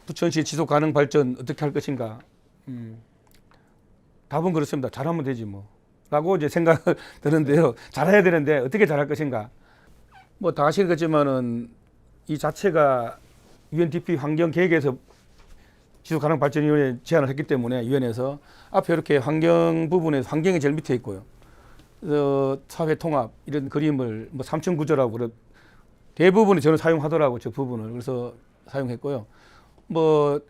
부천시 지속 가능 발전 어떻게 할 것인가? 답은 그렇습니다. 잘하면 되지 뭐. 라고 이제 생각 드는데요. 잘해야 되는데 어떻게 잘할 것인가? 뭐 다 아시겠지만은 이 자체가 UNDP 환경계획에서 지속가능발전위원회 제안을 했기 때문에 위원회에서 앞에 이렇게 환경 부분에 환경이 제일 밑에 있고요. 사회 통합 이런 그림을 뭐 3층 구조라고 그래 대부분이 저는 사용하더라고 저 부분을 그래서 사용했고요. 뭐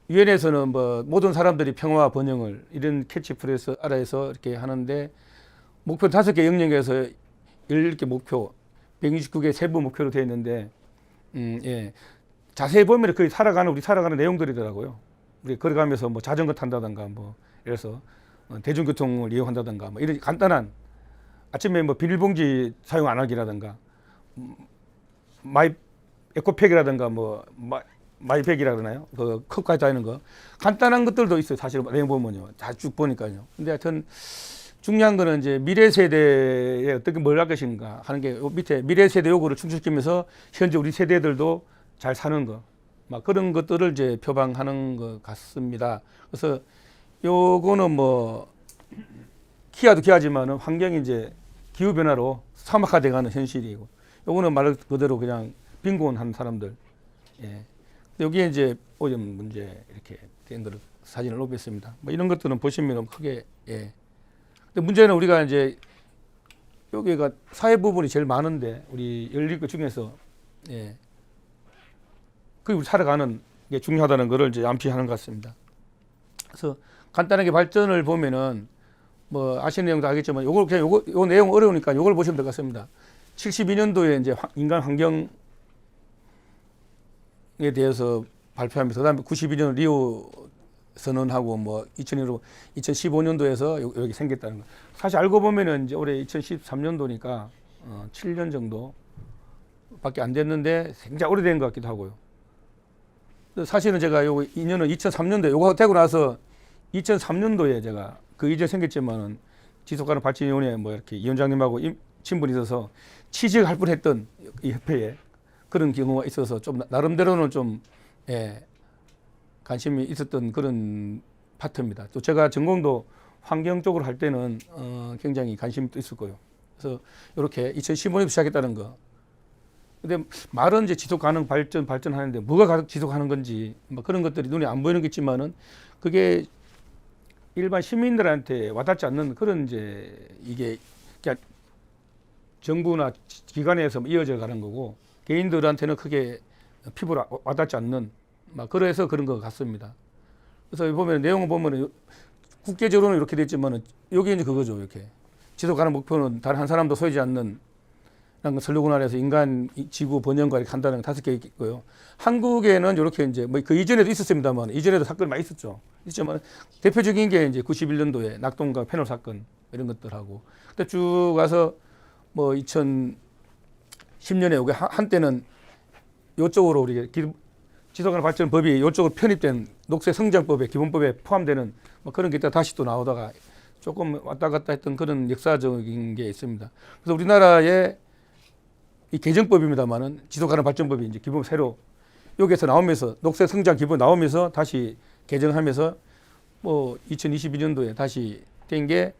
위원회에서는 뭐 모든 사람들이 평화와 번영을 이런 캐치프레이즈 아래에서 이렇게 하는데 목표 5개 영역에서 10개 목표 169개 세부 목표로 되어 있는데 예. 자세히 보면 우리 살아가는 내용들이더라고요. 우리 걸어가면서 뭐 자전거 탄다든가 뭐 이래서 대중교통을 이용한다든가 뭐 이런 간단한 아침에 뭐 비닐봉지 사용 안 하기라든가 마이 에코백이라든가 뭐 마이백이라 그러나요? 그 컵까지 다니는 거 간단한 것들도 있어요. 사실 내용 보면요. 다 쭉 보니까요. 근데 하여튼 중요한 거는 이제 미래 세대에 어떻게 뭘 할 것인가 하는 게 밑에 미래 세대 요구를 충족시키면서 현재 우리 세대들도 잘 사는 거, 막 그런 것들을 이제 표방하는 것 같습니다. 그래서 요거는 뭐 기아도 기아지만은 환경이 이제 기후 변화로 사막화돼가는 현실이고, 요거는 말 그대로 그냥 빈곤한 사람들. 예. 여기에 이제 오염 문제 이렇게 된 거를 사진을 놓겠습니다. 뭐 이런 것들은 보시면 크게 예. 근데 문제는 우리가 이제 여기가 사회 부분이 제일 많은데 우리 17개 중에서 예. 그 살아가는 게 중요하다는 것을 이제 암시하는 것 같습니다. 그래서 간단하게 발전을 보면은 뭐 아시는 내용도 알겠지만 요걸 그냥 요 내용 어려우니까 요걸 보시면 될 것 같습니다. 72년도에 이제 인간 환경에 대해서 발표하면서 그다음에 92년 리오 선언하고 뭐 2015년도에서 여기 생겼다는 거. 사실 알고 보면은 이제 올해 2013년도니까 7년 정도밖에 안 됐는데 굉장히 오래된 것 같기도 하고요. 사실은 제가 요거 2년은 2003년도에 요거 되고 나서 2003년도에 제가 그 이제 생겼지만은 지속가능 발전위원회 뭐 이렇게 위원장님하고 친분이 있어서 취직할 뻔했던 이 협회에 그런 경우가 있어서 좀 나름대로는 좀 예, 관심이 있었던 그런 파트입니다. 또 제가 전공도 환경 쪽으로 할 때는 굉장히 관심이 또 있을 거예요. 그래서 이렇게 2015년부터 시작했다는 거. 근데 말은 이제 지속 가능 발전하는데 뭐가 지속하는 건지 뭐 그런 것들이 눈에 안 보이는 게 있지만은 그게 일반 시민들한테 와닿지 않는 그런 이제 이게 그냥 정부나 기관에서 이어져 가는 거고 개인들한테는 크게 피부로 와닿지 않는 막 그래서 그런 것 같습니다. 그래서 보면 내용을 보면은 국제적으로는 이렇게 돼 있지만은 여기 이제 그거죠. 이렇게 지속 가능 목표는 단 한 사람도 소유지 않는 라는 슬로건 아래서 인간 지구 번영과 이렇게 한다는 5개 있고요. 한국에는 이렇게 이제 뭐 그 이전에도 있었습니다만 이전에도 사건이 많이 있었죠. 있지만 대표적인 게 이제 91년도에 낙동강 패널 사건 이런 것들하고 그때 쭉 와서 뭐 2010년에 여기 한때는 이쪽으로 우리 지속가능 발전 법이 이쪽으로 편입된 녹색 성장법에 기본법에 포함되는 뭐 그런 게 있다 다시 또 나오다가 조금 왔다 갔다 했던 그런 역사적인 게 있습니다. 그래서 우리나라의 이 개정법입니다만은 지속가능 발전법이 이제 기본 새로 여기에서 나오면서 녹색 성장 기본 나오면서 다시 개정하면서 뭐 2022년도에 다시 된 게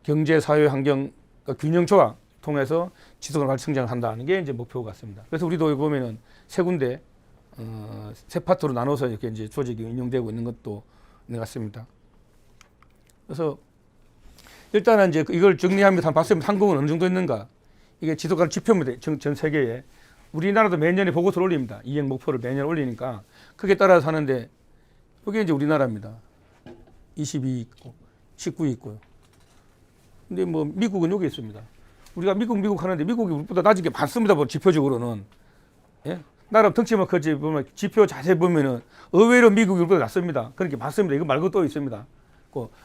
경제, 사회, 환경 균형 조화 통해서 지속가능 발전 성장을 한다는 게 이제 목표 같습니다. 그래서 우리도 여기 보면은 세 군데 세 파트로 나눠서 이렇게 이제 조직이 운영되고 있는 것도 있는 것 같습니다. 그래서 일단은 이제 이걸 정리하면서 봤으면 한국은 어느 정도 있는가? 이게 지속가능 지표입니다. 전 세계에. 우리나라도 매년에 보고서를 올립니다. 이행 목표를 매년 올리니까 그게 따라서 하는데 여기 이제 우리나라입니다. 22 있고 19 있고요. 근데 뭐 미국은 여기 있습니다. 우리가 미국 하는데 미국이 우리보다 낮은 게 많습니다. 뭐 지표적으로는. 예? 나라 덩치만 크지 보면 지표 자세히 보면은 의외로 미국이 우리보다 낮습니다. 그렇게 많습니다. 이거 말고 또 있습니다.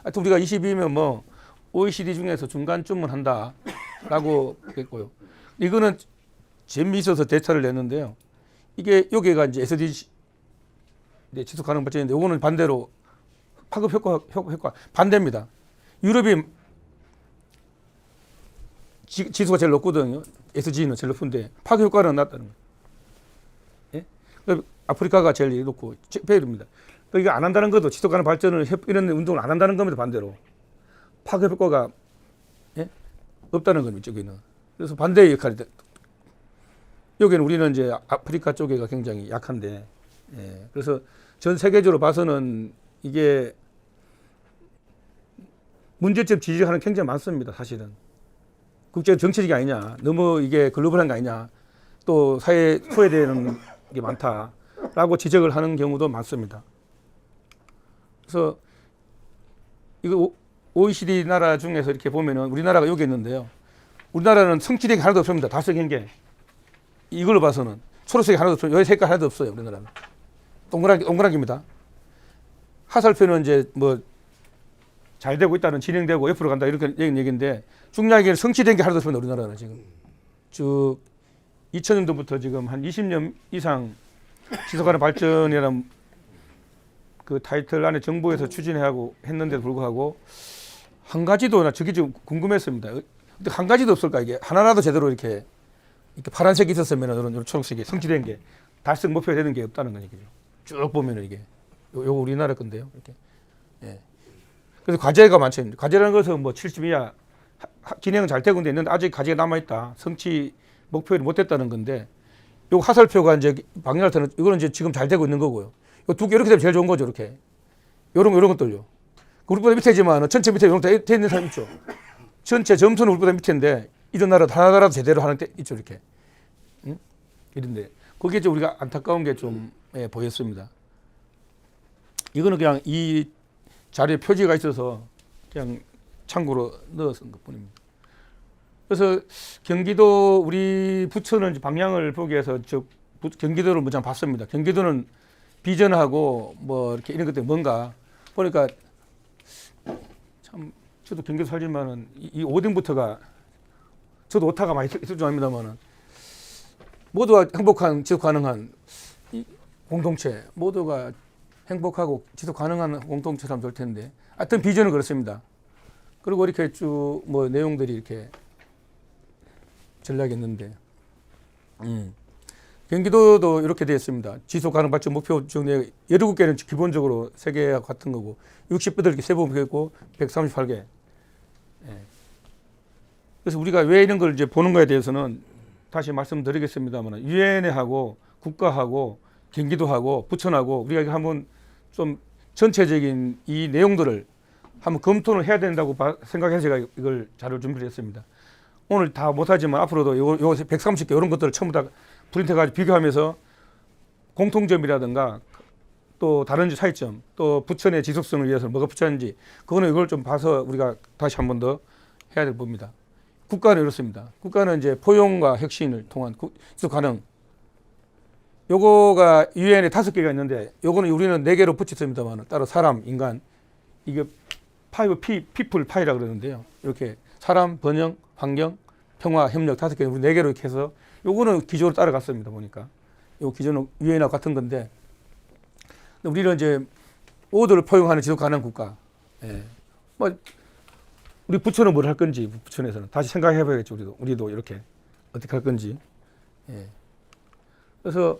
하여튼 우리가 22면 뭐 OECD 중에서 중간쯤은 한다라고 했고요. 이거는 재미있어서 데이터를 냈는데요. 이게 여기가 이제 SDG 지속 가능 발전인데 이거는 반대로 파급 효과 반대입니다. 유럽이 지수가 제일 높거든요. SG는 제일 높은데 파급 효과는 낮다는 거예요. 예? 아프리카가 제일 높고 페루입니다. 또 이거 안 한다는 것도 지속 가능 발전을 이런 운동을 안 한다는 겁니다. 반대로 파급 효과가 예? 없다는 겁니다. 여기는. 그래서 반대의 역할이 여기는 우리는 이제 아프리카 쪽에가 굉장히 약한데 예. 그래서 전 세계적으로 봐서는 이게 문제점 지지하는 굉장히 많습니다. 사실은 국제 정치적이 아니냐, 너무 이게 글로벌한 거 아니냐, 또 사회 소외되는 게 많다라고 지적을 하는 경우도 많습니다. 그래서 이거 OECD 나라 중에서 이렇게 보면은 우리나라가 여기 있는데요. 우리나라는 성취된 게 하나도 없습니다. 다 썩인 게 이걸로 봐서는 초록색이 하나도 없어요. 여기 색깔 하나도 없어요. 우리나라는 동그랗게입니다. 하살표는 이제 뭐 잘 되고 있다는 진행되고 옆으로 간다 이렇게 얘기인데 중요한 게 성취된 게 하나도 없습니다. 우리나라는 지금 쭉 2000년도부터 지금 한 20년 이상 지속가능 발전이라는 그 타이틀 안에 정부에서 추진하고 했는데도 불구하고 한 가지도 나 저게 좀 궁금했습니다. 근데 한 가지도 없을까 이게 하나라도 제대로 이렇게 파란색이 있었으면 이런 초록색이 성취된 게 달성 목표가 되는 게 없다는 거죠. 쭉 보면은 이게 요거 우리나라 건데요. 이렇게. 예. 그래서 과제가 많죠. 과제라는 것은 뭐 70 이하 진행은 잘 되고 있는데 아직 과제가 남아 있다. 성취 목표를 못 했다는 건데 요 화살표가 이제 방향을 타는 이거는 이제 지금 잘 되고 있는 거고요. 요 두 개 이렇게 되면 제일 좋은 거죠. 이렇게. 요런 것들요. 우리보다 밑에지만 전체 밑에 이런 돼 있는 사람 있죠. 전체 점수는 우리보다 밑에인데 이런 나라 하나라도 제대로 하는 때 있죠. 이렇게. 응? 이런데 거기에 좀 우리가 안타까운 게 좀 보였습니다. 이거는 그냥 이 자리에 표지가 있어서 그냥 참고로 넣었은 것 뿐입니다. 그래서 경기도 우리 부처는 방향을 보기 위해서 경기도를 먼저 봤습니다. 경기도는 비전하고 뭐 이렇게 이런 것들 뭔가 보니까 참 저도 경기도 살지만은 이 5등부터가 저도 오타가 많이 있을 줄 압니다만은 모두가 행복한 지속 가능한 이 공동체 모두가 행복하고 지속 가능한 공동체라면 좋을 텐데 하여튼 비전은 그렇습니다. 그리고 이렇게 쭉 뭐 내용들이 이렇게 전략이 있는데 경기도도 이렇게 되어 있습니다. 지속 가능 발전 목표 중에 17개는 기본적으로 세계와 같은 거고 68개 세부 목표 있고 138개. 예. 그래서 우리가 왜 이런 걸 이제 보는 거에 대해서는 다시 말씀드리겠습니다만 유엔하고 국가하고 경기도하고 부천하고 우리가 한번 좀 전체적인 이 내용들을 한번 검토를 해야 된다고 생각해서 제가 이걸 자료를 준비를 했습니다. 오늘 다 못하지만 앞으로도 요 130개 이런 것들을 전부 다 프린트해가지고 비교하면서 공통점이라든가 또 다른 차이점 또 부천의 지속성을 위해서 뭐가 붙였는지 그거는 이걸 좀 봐서 우리가 다시 한 번 더 해야 될 겁니다. 국가는 이렇습니다. 국가는 이제 포용과 혁신을 통한 지속 가능. 요거가 유엔에 5개가 있는데 요거는 우리는 4개로 붙였습니다만 따로 사람, 인간 이게 피플 파이라 그러는데요. 이렇게 사람, 번영, 환경, 평화, 협력 5개 우리 4개로 이렇게 해서 요거는 기조로 따라갔습니다. 보니까 요 기조는 유엔하고 같은 건데 우리는 이제 모두를 포용하는 지속 가능 국가. 예. 뭐 우리 부처는 뭘 할 건지 부천에서는 다시 생각해 봐야겠죠. 우리도 이렇게 어떻게 할 건지. 예. 그래서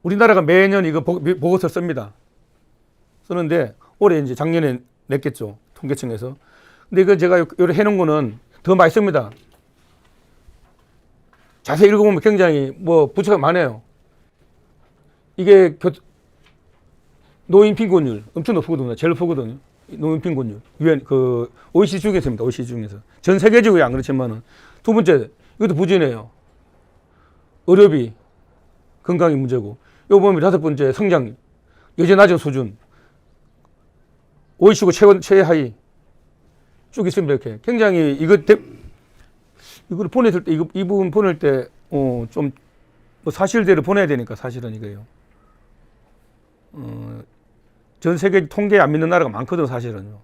우리나라가 매년 이거 보고서 씁니다. 쓰는데 올해 이제 작년에 냈겠죠. 통계청에서. 근데 이거 제가 요래 해놓은 거는 더 많이 씁니다. 자세히 읽어보면 굉장히 뭐 부처가 많아요. 이게 노인 빈곤율 엄청 높거든요. 제일 높거든요. 노인 빈곤율. 유엔 그 OECD 중에서입니다. OECD 중에서. 전 세계적으로 안 그렇지만은 두 번째 이것도 부진해요. 의료비, 건강이 문제고. 요 보면 5번째 성장 여전히 낮은 수준. OECD 최하위 쭉 있습니다. 이렇게 굉장히 이걸 보냈을 때 이 부분 보낼 때 좀 뭐 사실대로 보내야 되니까 사실은 이거예요. 전 세계 통계 안 믿는 나라가 많거든 사실은요.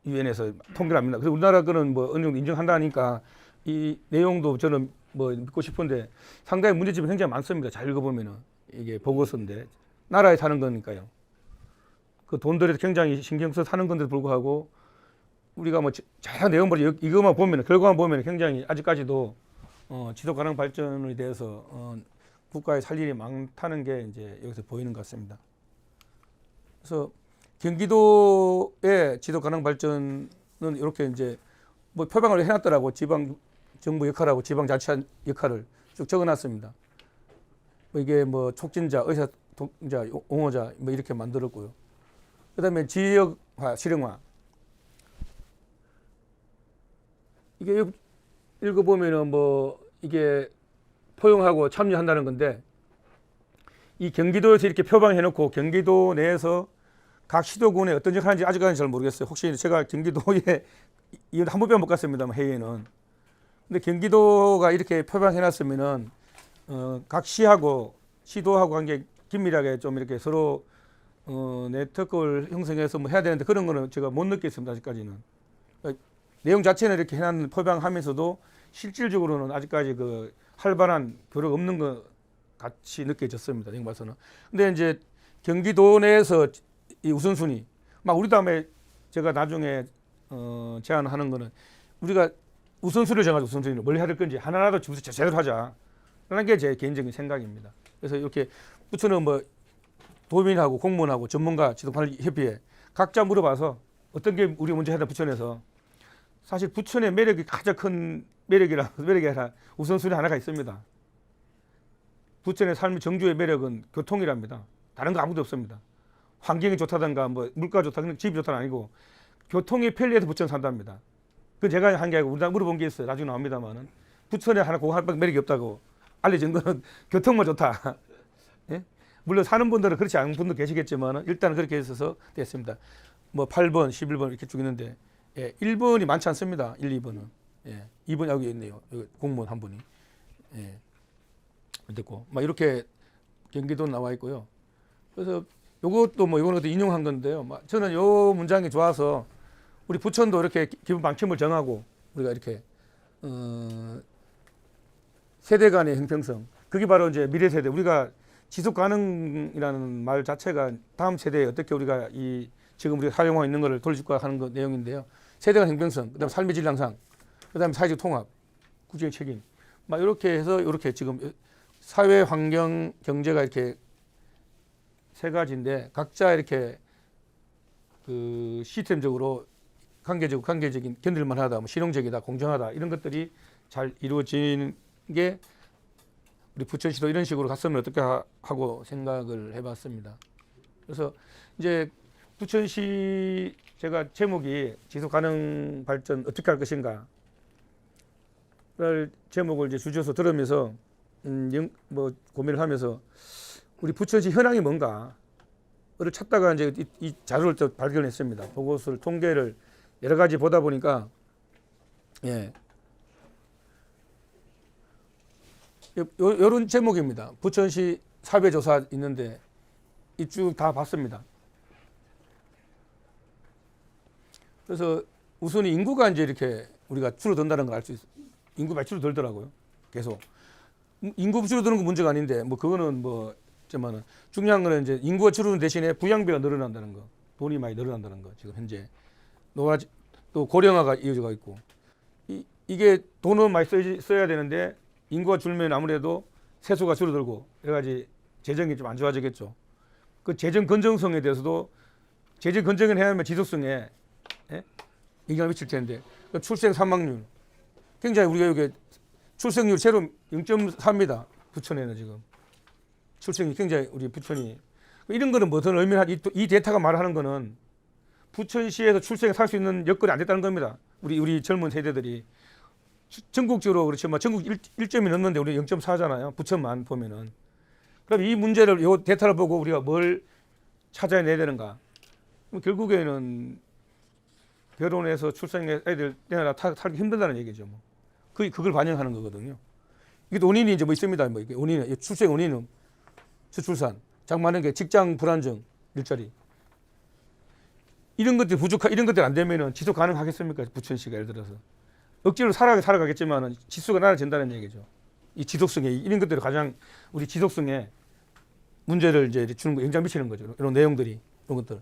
유엔에서 통계를 안 믿나. 그래서 우리나라 거는 뭐 어느 정도 인정한다니까 이 내용도 저는 뭐 믿고 싶은데 상당히 문제점이 굉장히 많습니다. 잘 읽어보면은 이게 보고서인데 나라에 사는 거니까요. 그 돈들이 굉장히 신경 써서 사는 건데도 불구하고 우리가 뭐 자세한 내용을 이것만 보면 결과만 보면 굉장히 아직까지도 지속 가능 발전에 대해서 국가에 살 일이 많다는 게 이제 여기서 보이는 것 같습니다. 그래서 경기도의 지도 가능 발전은 이렇게 이제 뭐 표방을 해놨더라고. 지방 정부 역할하고 지방 자치 역할을 쭉 적어놨습니다. 뭐 이게 뭐 촉진자, 의사 동자, 옹호자 뭐 이렇게 만들었고요. 그다음에 지역화, 실용화. 이게 읽어보면은 뭐 이게 포용하고 참여한다는 건데, 이 경기도에서 이렇게 표방해놓고 경기도 내에서 각 시도군에 어떤 역할을 하는지 아직까지는 잘 모르겠어요. 혹시 제가 경기도에 이건 한 번밖에 못 갔습니다만 회의는. 근데 경기도가 이렇게 표방해놨으면은 각 시하고 시도하고 관계 긴밀하게 좀 이렇게 서로 네트워크를 형성해서 뭐 해야 되는데 그런 거는 제가 못 느꼈습니다. 아직까지는. 그러니까 내용 자체는 이렇게 해놨는 표방하면서도 실질적으로는 아직까지 그 활발한 교류가 없는 것 같이 느껴졌습니다. 내용 봐서는. 근데 이제 경기도 내에서 이 우선순위, 막 우리 다음에 제가 나중에 제안하는 거는 우리가 우선순위를 정하자. 우선순위를 뭘 해야 될 건지 하나라도 제대로 하자. 라는 게 제 개인적인 생각입니다. 그래서 이렇게 부처는 뭐 도민하고 공무원하고 전문가 지도관리협의회 각자 물어봐서 어떤 게 우리가 먼저 해야 되나 부천에서. 사실 부천의 매력이 가장 큰 매력이 아니라 우선순위 하나가 있습니다. 부천의 삶의 정주의 매력은 교통이랍니다. 다른 거 아무도 없습니다. 환경이 좋다든가 뭐 물가 좋다든가 집이 좋다는 아니고 교통이 편리해서 부천 산답니다. 그건 제가 한 게 아니고 우리가 물어본 게 있어요. 나중에 나옵니다만은 부천에 하나 그거 하나밖에 매력이 없다고 알려진 거는 교통만 좋다. 예? 물론 사는 분들은 그렇지 않은 분도 계시겠지만 일단 그렇게 있어서 됐습니다. 뭐 8번, 11번 이렇게 쭉 있는데 1번이 많지 않습니다. 1, 2번은. 2번 여기 있네요. 여기 공무원 한 분이. 됐고 막 이렇게 경기도 나와 있고요. 그래서 요것도 뭐 이거는 인용한 건데요. 저는 요 문장이 좋아서 우리 부천도 이렇게 기본 방침을 정하고 우리가 이렇게 세대 간의 형평성, 그게 바로 이제 미래 세대, 우리가 지속 가능이라는 말 자체가 다음 세대에 어떻게 우리가 이 지금 우리가 사용하고 있는 것을 돌려줄까 하는 거 내용인데요. 세대 간 형평성, 그다음 삶의 질 향상, 그다음 사회적 통합, 국제적 책임, 막 이렇게 해서 이렇게 지금 사회, 환경, 경제가 이렇게 세 가지인데 각자 이렇게 그 시스템적으로 관계적인 견딜만하다, 뭐 실용적이다, 공정하다 이런 것들이 잘 이루어지는 게 우리 부천시도 이런 식으로 갔으면 어떨까 하고 생각을 해봤습니다. 그래서 이제 부천시 제가 제목이 지속 가능 발전 어떻게 할 것인가를 제목을 이제 주셔서 들으면서 뭐 고민을 하면서 우리 부천시 현황이 뭔가를 찾다가 이제 이 자료를 또 발견했습니다. 그것을 통계를 여러 가지 보다 보니까 이런 제목입니다. 부천시 사회조사 있는데 이쭉 다 봤습니다. 그래서 우선이 인구가 이제 이렇게 우리가 줄어든다는 걸 알 수 있어요. 인구가 줄어들더라고요. 계속. 인구 줄어드는 건 문제가 아닌데 뭐 그거는 뭐 있지만은 중요한 거는 이제 인구가 줄어드는 대신에 부양비가 늘어난다는 거, 돈이 많이 늘어난다는 거. 지금 현재 또 고령화가 이어져가 있고 이게 돈은 많이 써야 되는데 인구가 줄면 아무래도 세수가 줄어들고 여러 가지 재정이 좀 안 좋아지겠죠. 그 재정 건전성에 대해서도 재정 건전을 해야 하면 지속성에 영향을 미칠 텐데 출생 사망률 굉장히 우리가 여기 출생률 제로 0.4입니다. 부천에는 지금 출생이 굉장히 우리 부천이 이런 거는 무슨 의미를 이 데이터가 말하는 거는 부천시에서 출생에 살 수 있는 여건이 안 됐다는 겁니다. 우리 젊은 세대들이 전국적으로 그렇지만 전국 1점이 넘는데 우리 0.4잖아요. 부천만 보면은. 그럼 이 문제를 이 데이터를 보고 우리가 뭘 찾아내야 되는가? 결국에는 결혼해서 출생해 애들 내가 살기 힘들다는 얘기죠. 뭐. 그걸 반영하는 거거든요. 이게 원인이 이제 뭐 있습니다. 뭐 이게 원인은 출생 원인은 저출산, 장만한 게 직장 불안정, 일자리. 이런 것들이 이런 것들이 안 되면은 지속 가능하겠습니까? 부천시가 예를 들어서. 억지로 살아가겠지만은 지수가 낮아진다는 얘기죠. 이 지속성에 이런 것들이 가장 우리 지속성에 문제를 이제 주는 거 영향 미치는 거죠. 이런 내용들이 이런 것들.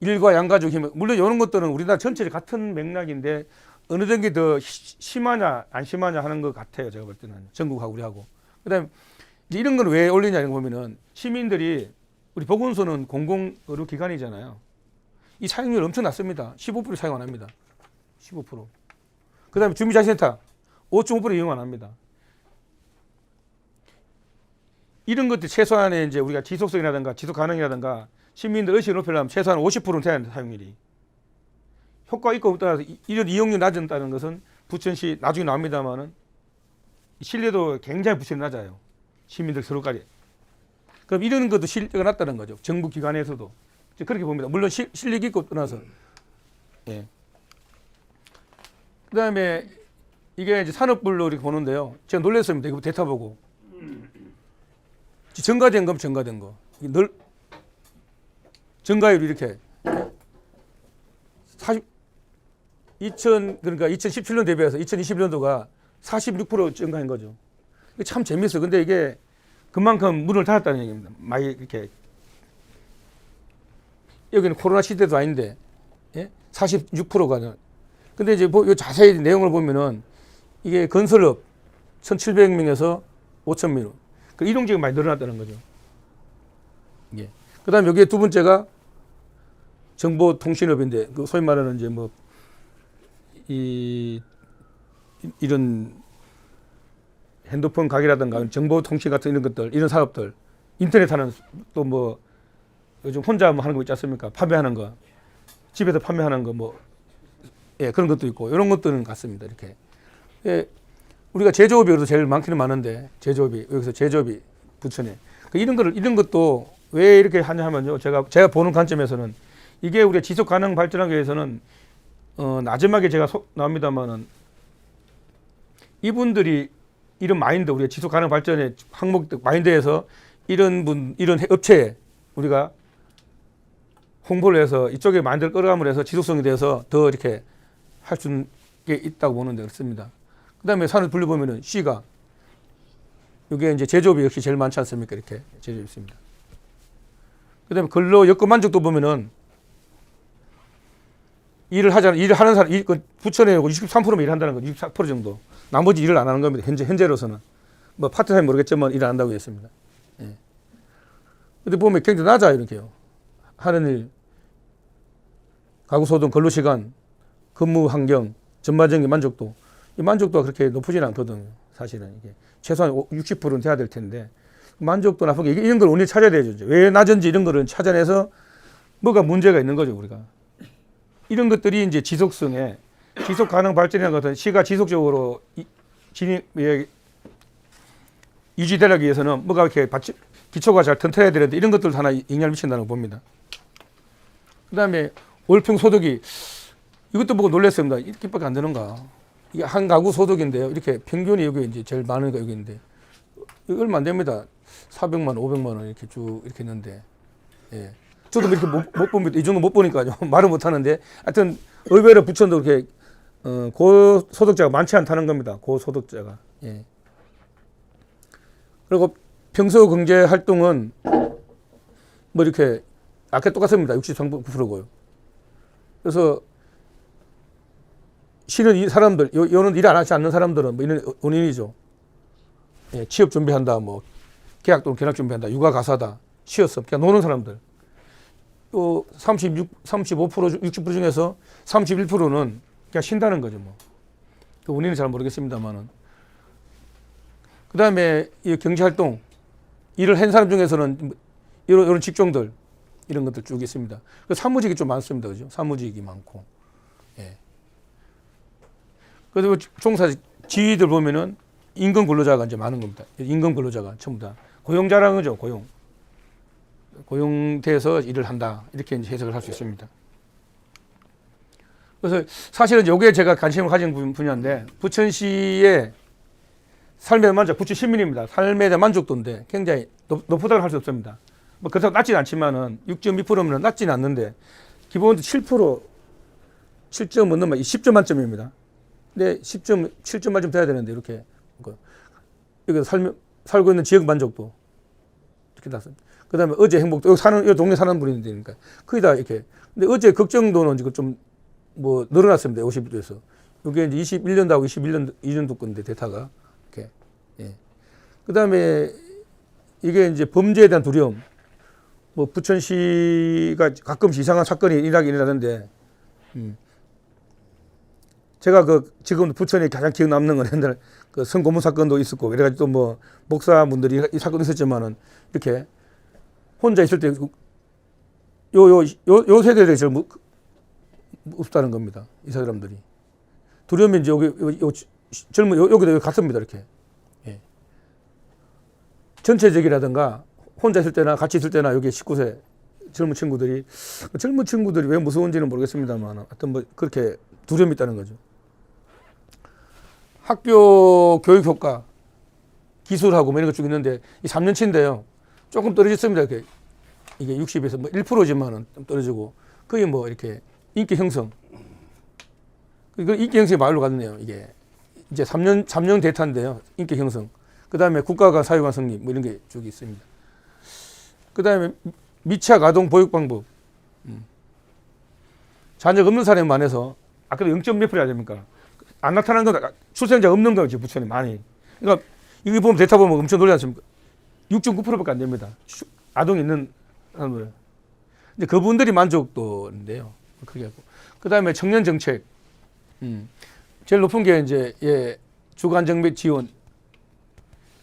일과 양가족 힘 물론 이런 것들은 우리나라 전체를 같은 맥락인데 어느 정도 더 심하냐 안 심하냐 하는 것 같아요. 제가 볼 때는 전국하고 우리하고 그다음에 이제 이런 건 왜 올리냐 이런 거 보면은 시민들이 우리 보건소는 공공의료기관이잖아요. 이 사용률 엄청 낮습니다. 15% 사용 안 합니다. 15%. 그다음에 주민자치센터 5.5% 이용 안 합니다. 이런 것들 최소한의 이제 우리가 지속성이라든가 지속 가능이라든가 시민들 의식을 높이려면 최소한 50%는 돼야 합니다. 사용률이. 효과 있고 없다라서 이런 이용률 낮은다는 것은 부천시 나중에 나옵니다만은 신뢰도 굉장히 부천이 낮아요. 시민들 서로까지. 그럼 이런 것도 신뢰가 낮다는 거죠. 정부 기관에서도 그렇게 봅니다. 물론 실력 있고 떠나서. 예. 그다음에 이게 이제 산업별로 이렇게 보는데요. 제가 놀랐습니다. 이거 데이터 보고. 증가된 거, 증가된 거. 늘 증가율이 이렇게 그러니까 2017년 대비해서 2021년도가 46% 증가한 거죠. 참 재밌어요. 근데 이게 그만큼 문을 닫았다는 얘기입니다. 많이 이렇게 여기는 코로나 시대도 아닌데 46%가. 근데 이제 요 자세히 내용을 보면은 이게 건설업 1,700명에서 5,000명. 그 이동지역이 많이 늘어났다는 거죠. 예. 그다음 여기에 두 번째가 정보통신업인데 그 소위 말하는 이제 뭐 이런 핸드폰 가게라든가 정보통신 같은 이런 것들, 이런 산업들, 인터넷 하는 또 뭐 요즘 혼자 뭐 하는 거 있지 않습니까? 판매하는 거, 집에서 판매하는 거 뭐, 예, 그런 것도 있고 이런 것들은 같습니다. 이렇게. 예, 우리가 제조업이 그래도 제일 많기는 많은데 제조업이 여기서 제조업이 부천에 이런 것도 왜 이렇게 하냐 하면요. 제가 보는 관점에서는 이게 우리가 지속 가능 발전하기 위해서는 나중에 제가 나옵니다만은 이분들이 이런 마인드, 우리가 지속 가능 발전의 항목 마인드에서 이런 업체에 우리가 홍보를 해서 이쪽에 마인드를 끌어감을 해서 지속성이 돼서 더 이렇게 할 수 있다고 보는데 그렇습니다. 그다음에 산업 분류 보면은 C가 이게 이제 제조업이 역시 제일 많지 않습니까? 이렇게 제조업이 있습니다. 그다음에 근로 여건 만족도 보면은 일을 하는 사람, 부천에 63%면 일한다는 거, 64% 정도. 나머지 일을 안 하는 겁니다. 현재로서는. 뭐 파트타임 모르겠지만 일을 안 한다고 했습니다. 예. 근데 보면 굉장히 낮아요, 이렇게요. 하는 일, 가구소득, 근로시간, 근무 환경, 전반적인 만족도. 이 만족도가 그렇게 높지는 않거든요. 사실은 이게. 최소한 60%는 돼야 될 텐데. 만족도 나쁜 게 이런 걸 원인을 찾아야 되죠. 왜 낮은지 이런 거를 찾아내서 뭐가 문제가 있는 거죠, 우리가. 이런 것들이 이제 지속성에 지속 가능 발전이라는 것은 시가 지속적으로 유지되기 위해서는 뭐가 이렇게 기초가 잘 튼튼해야 되는데 이런 것들 하나 영향을 미친다고 봅니다. 그 다음에 월평 소득이 이것도 보고 놀랐습니다. 이렇게밖에 안 되는가. 이게 한 가구 소득인데요. 이렇게 평균이 여기 이제 제일 많은 거 여기 있는데 이거 얼마 안 됩니다. 400만, 500만 원 이렇게 쭉 이렇게 있는데. 예. 저도 이렇게 못 봅니다. 이 정도 못 보니까요. 말을 못 하는데. 하여튼, 의외로 부천도 이렇게, 고소득자가 많지 않다는 겁니다. 고소득자가. 예. 그리고 평소 경제 활동은 뭐 이렇게, 아까 똑같습니다. 63%고요. 그래서, 실은 이 사람들, 요는 일 안 하지 않는 사람들은 뭐 이런 원인이죠. 예, 취업 준비한다, 뭐, 계약 또는 견학 준비한다, 육아 가사다, 쉬었어. 그냥 노는 사람들. 또 35%, 60% 중에서 31%는 그냥 쉰다는 거죠. 뭐. 그 원인은 잘 모르겠습니다만은. 그 다음에 이 경제활동, 일을 한 사람 중에서는 이런 직종들, 이런 것들 쭉 있습니다. 그 사무직이 좀 많습니다. 그죠? 사무직이 많고. 예. 그리고 종사 지위들 보면은 임금 근로자가 이제 많은 겁니다. 임금 근로자가 전부 다. 고용자라는 거죠, 고용. 고용돼서 일을 한다. 이렇게 이제 해석을 할 수 있습니다. 그래서 사실은 이게 제가 관심을 가진 분야인데, 부천시의 삶의 만족, 부천 시민입니다. 삶에 대한 만족도인데 굉장히 높다고 할 수 없습니다. 뭐 그렇다고 낮지는 않지만은 6.2%면 낮지는 않는데, 기본적으로 7점 넘는 10점 만점입니다. 근데 7점 만점 돼야 되는데, 이렇게. 여기 살고 있는 지역 만족도. 이렇게 났습니다. 그 다음에 어제 행복도, 여기 동네 사는 분인데, 그러니까. 거의 다 이렇게. 근데 어제 걱정도는 지금 좀, 뭐, 늘어났습니다. 50도에서. 이게 이제 21년도하고 2년도 건데, 데이터가. 이렇게. 예. 그다음에 이게 이제 범죄에 대한 두려움. 뭐 부천시가 가끔씩 이상한 사건이 일어나긴 일어나는데, 제가 그 지금 부천에 가장 기억 남는 건 옛날 그 성고문 사건도 있었고 여러 가지 또 뭐 목사분들이 이 사건도 있었지만은 이렇게 혼자 있을 때 요 세대들이 제일 무섭다는 겁니다. 이 사람들이 두려움이 이제 여기 젊은 여기도 같습니다. 이렇게 전체적이라든가 혼자 있을 때나 같이 있을 때나 여기 19세 젊은 친구들이 왜 무서운지는 모르겠습니다만 하여튼 뭐 그렇게 두려움이 있다는 거죠. 학교 교육 효과, 기술하고 뭐 이런 것 쭉 있는데 이 3년치인데요. 조금 떨어졌습니다. 이게 60에서 뭐 1%지만은 좀 떨어지고 거의 뭐 이렇게 인기 형성. 그 인기 형성이 마을로 갔네요. 이게 이제 3년 대타인데요. 인기 형성. 그 다음에 국가가 사회관 성립 뭐 이런 게 쭉 있습니다. 그 다음에 미취학 아동 보육 방법. 자녀가 없는 사람이 많아서 아까도 0. 몇 프로 됩니까? 안 나타난 건 출생자 없는 거죠. 부천에 많이. 그러니까 이거 보면 데이터 보면 엄청 놀라지 않습니까? 6.9%밖에 안 됩니다. 아동이 있는 사람들. 근데 그분들이 만족도인데요. 그 다음에 청년 정책. 제일 높은 게 이제 주간정 및 지원.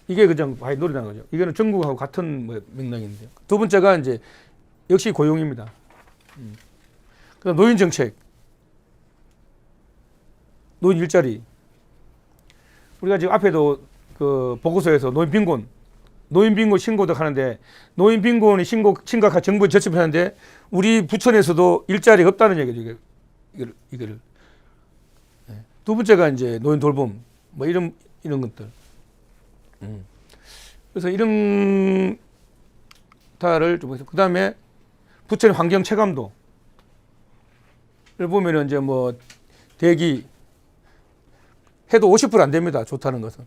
이게 그냥 많이 노리는 거죠. 이거는 전국하고 같은 뭐 맥락인데요. 두 번째가 이제 역시 고용입니다. 그다음 노인 정책, 노인 일자리. 우리가 지금 앞에도 그 보고서에서 노인 빈곤 신고도 하는데 노인 빈곤이 심각한 정부에 저촉하는데 우리 부천에서도 일자리가 없다는 얘기죠. 이거를. 두 번째가 이제 노인 돌봄 뭐 이런 것들. 그래서 이런 다를 좀 그 다음에 부천 환경 체감도를 보면은 이제 뭐 대기 해도 50% 안 됩니다. 좋다는 것은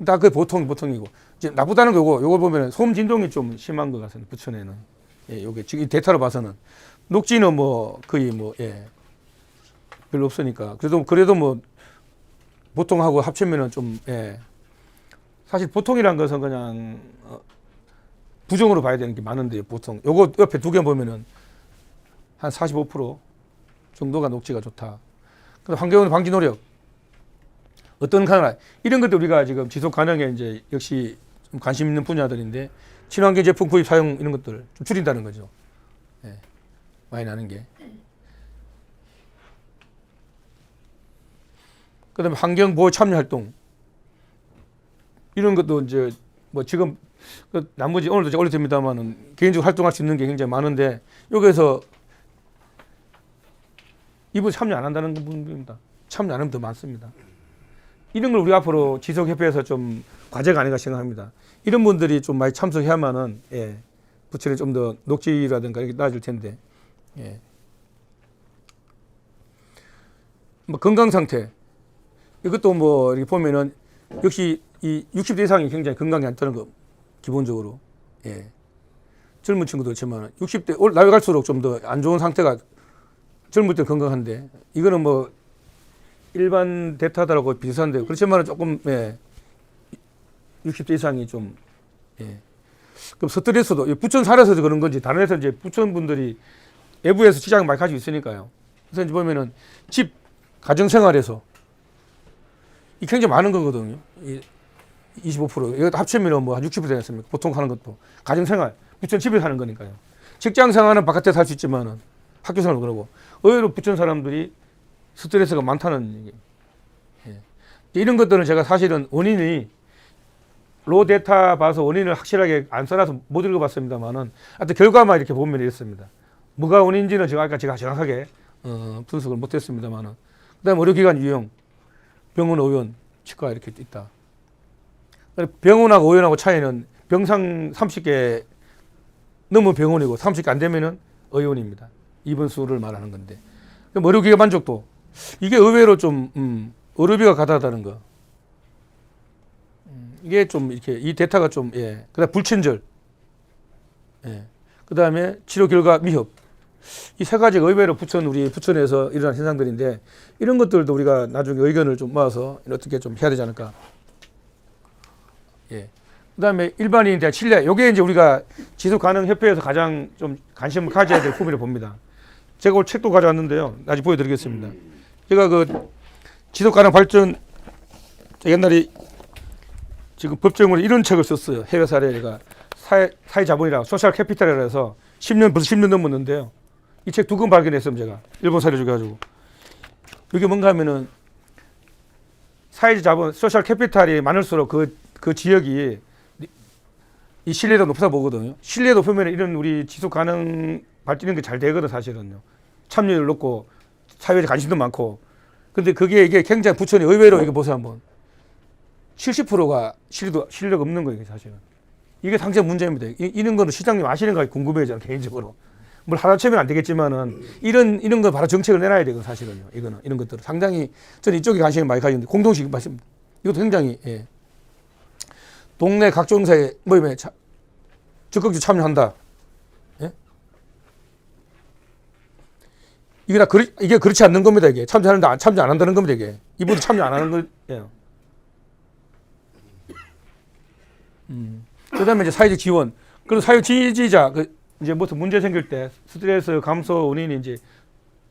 다 그 보통이고 이제 나쁘다는 거고 요걸 보면은 소음 진동이 좀 심한 것 같습니다. 부천에는 요게 지금 데이터로 봐서는 녹지는 뭐 거의 별로 없으니까 그래도 뭐 보통하고 합치면은 좀 사실 보통이란 것은 그냥 부정으로 봐야 되는 게 많은데요. 보통 요거 옆에 두 개 보면은 한 45% 정도가 녹지가 좋다. 환경오염 방지 노력 어떤 가능 이런 것도 우리가 지금 지속 가능에 이제 역시 좀 관심 있는 분야들인데 친환경 제품 구입 사용 이런 것들 좀 줄인다는 거죠. 많이 나는 게. 그다음에 환경 보호 참여 활동. 이런 것도 이제 뭐 지금 나머지 오늘도 제가 올려드립니다만은 개인적으로 활동할 수 있는 게 굉장히 많은데 여기에서 이분 참여 안 한다는 분입니다. 참여 안 하면 더 많습니다. 이런 걸 우리 앞으로 지속협회에서 좀 과제가 아닌가 생각합니다. 이런 분들이 좀 많이 참석해야만은 부천에 좀 더 녹지라든가 이렇게 나아질 텐데. 뭐 건강 상태 이것도 뭐 이렇게 보면은 역시 이 60대 이상이 굉장히 건강이 안 따는 거 기본적으로 젊은 친구도 그렇지만 60대 나이 갈수록 좀 더 안 좋은 상태가 젊을 때 건강한데 이거는 뭐 일반 데이터들하고 비슷한데 그렇지만 조금 60대 이상이 좀 그럼 스트레스도 부천 살아서 그런 건지 다른 데서 이제 부천 분들이 외부에서 시장을 많이 가지고 있으니까요. 그래서 이제 보면은 집 가정생활에서 이 굉장히 많은 거거든요. 25% 이거 합치면 뭐 한 60% 되지 않습니까? 보통 하는 것도 가정생활 부천 집에 사는 거니까요. 직장생활은 바깥에 살 수 있지만은 학교생활도 그러고 의외로 부천 사람들이 스트레스가 많다는 얘기. 이런 것들은 제가 사실은 원인이 로 데이터 봐서 원인을 확실하게 안 써놔서 못 읽어봤습니다만은 하여튼 결과만 이렇게 보면 이렇습니다. 뭐가 원인인지는 제가 정확하게 분석을 못했습니다만은 그다음에 의료기관 유형, 병원, 의원, 치과 이렇게 있다. 병원하고 의원하고 차이는 병상 30개 넘으면 병원이고 30개 안 되면은 의원입니다. 입원 수를 말하는 건데. 의료기관 만족도 이게 의외로 좀 의료비가 가다하다는 거. 이게 좀 이렇게 이 데이터가 좀 그다음 불친절. 그다음에 치료 결과 미흡. 이 세 가지가 의외로 우리 부천에서 일어난 현상들인데 이런 것들도 우리가 나중에 의견을 좀 모아서 어떻게 좀 해야 되지 않을까. 그다음에 일반인 대학 신뢰. 요게 이제 우리가 지속가능협회에서 가장 좀 관심을 가져야 될 부분을 봅니다. 제가 오늘 책도 가져왔는데요. 나중에 보여드리겠습니다. 제가 그 지속가능 발전 옛날에 지금 법정으로 이런 책을 썼어요. 해외 사례가 사회자본이라 소셜 캐피탈이라 해서 10년 벌써 10년 넘었는데요. 이 책 두 권 발견했습니다. 제가 일본 사례 중에 가지고 이게 뭔가 하면은 사회자본 소셜 캐피탈이 많을수록 그 지역이 이 신뢰도가 높다 보거든요. 신뢰 높으면 이런 우리 지속 가능 발전이 잘 되거든 사실은요. 참여율 높고 사회적 관심도 많고. 근데 이게 굉장히 부천이 의외로 이거 보세요 한번. 70%가 신뢰가 없는 거예요 사실은. 이게 당장 문제입니다. 이런 거는 시장님 아시는가 궁금해요 저는 개인적으로. 뭘 하루아침에는 안 되겠지만은 이런 거 바로 정책을 내놔야 되거든 사실은요. 이거는 이런 것들은 상당히 저는 이쪽에 관심을 많이 가지는데 공동식 말씀. 이것도 굉장히 예. 동네 각종 행사에 모임에 적극적으로 참여한다. 예? 이게 그렇지 않는 겁니다. 이게 참여 안 한다는 겁니다. 이게 이분도 참여 안 하는 거예요. 그다음에 이제 사회적 지원. 그리고 사회 지지자 이제 무슨 문제 생길 때 스트레스 감소 원인이 이제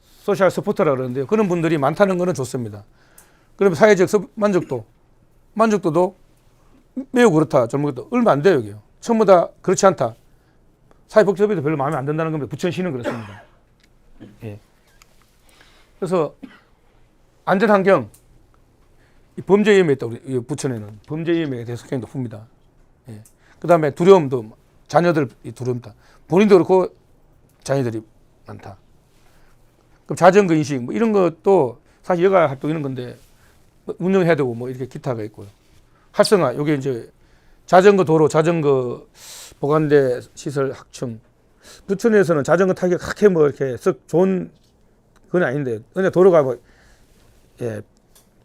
소셜 서포터라 그러는데요. 그런 분들이 많다는 거는 좋습니다. 그러면 사회적 만족도도 매우 그렇다. 젊은 얼마 안 돼요, 여기요. 전부 다 그렇지 않다. 사회복지협의도 별로 마음에 안 든다는 겁니다. 부천시는 그렇습니다. 예. 그래서 안전환경, 범죄 위험에 있다. 우리 부천에는 범죄 위험에 대해서 굉장히 높습니다. 예. 그 다음에 두려움도 자녀들 두려움다. 본인도 그렇고 자녀들이 많다. 그럼 자전거 인식 뭐 이런 것도 사실 여가 활동 이런 건데 운영해야 되고 뭐 이렇게 기타가 있고요. 활성화, 요게 이제 자전거 도로, 자전거 보관대 시설 확충. 부천에서는 자전거 타기가 그렇게 뭐 이렇게 썩 좋은 건 아닌데, 근데 도로가 뭐, 예,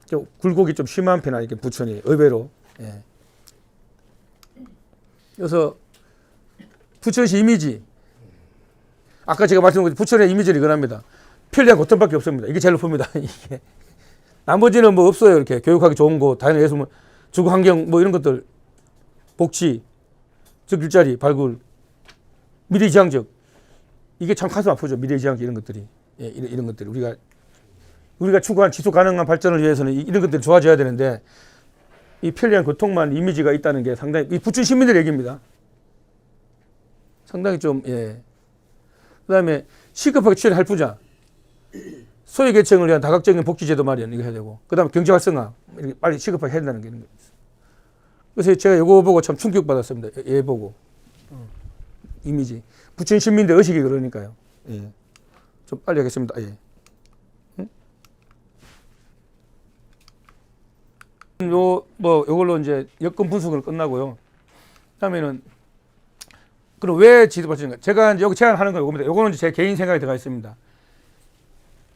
좀 굴곡이 좀 심한 편 아니게 부천이 의외로. 예. 그래서 부천시 이미지. 아까 제가 말씀드린 부천의 이미지를 이거랍니다. 편리한 교통밖에 없습니다. 이게 제일 높습니다. 이게. 나머지는 뭐 없어요. 이렇게 교육하기 좋은 곳, 다양한 예술, 주거 환경 뭐 이런 것들, 복지, 즉 일자리 발굴, 미래지향적. 이게 참 가슴 아프죠. 미래지향적 이런 것들이. 예, 이런 것들이 우리가 추구한 지속 가능한 발전을 위해서는 이런 것들이 좋아져야 되는데 이 편리한 교통만 이미지가 있다는 게 상당히 이 부천 시민들 얘기입니다. 상당히 좀 예. 그다음에 시급하게 취할 할부자, 소외 계층을 위한 다각적인 복지제도 마련 이거 해야 되고, 그다음에 경제 활성화 이렇게 빨리 시급하게 해야 된다는 게 있는 거예요. 그래서 제가 이거 보고 참 충격 받았습니다. 얘 보고 이미지 부천 시민들 의식이 그러니까요. 예. 좀 빨리 하겠습니다. 예. 요걸로 이제 여건 분석은 끝나고요. 그다음에는 그럼 왜 지도 발전인가? 제가 이제 여기 제안하는 건 요겁니다. 요거는 제 개인 생각이 들어가 있습니다.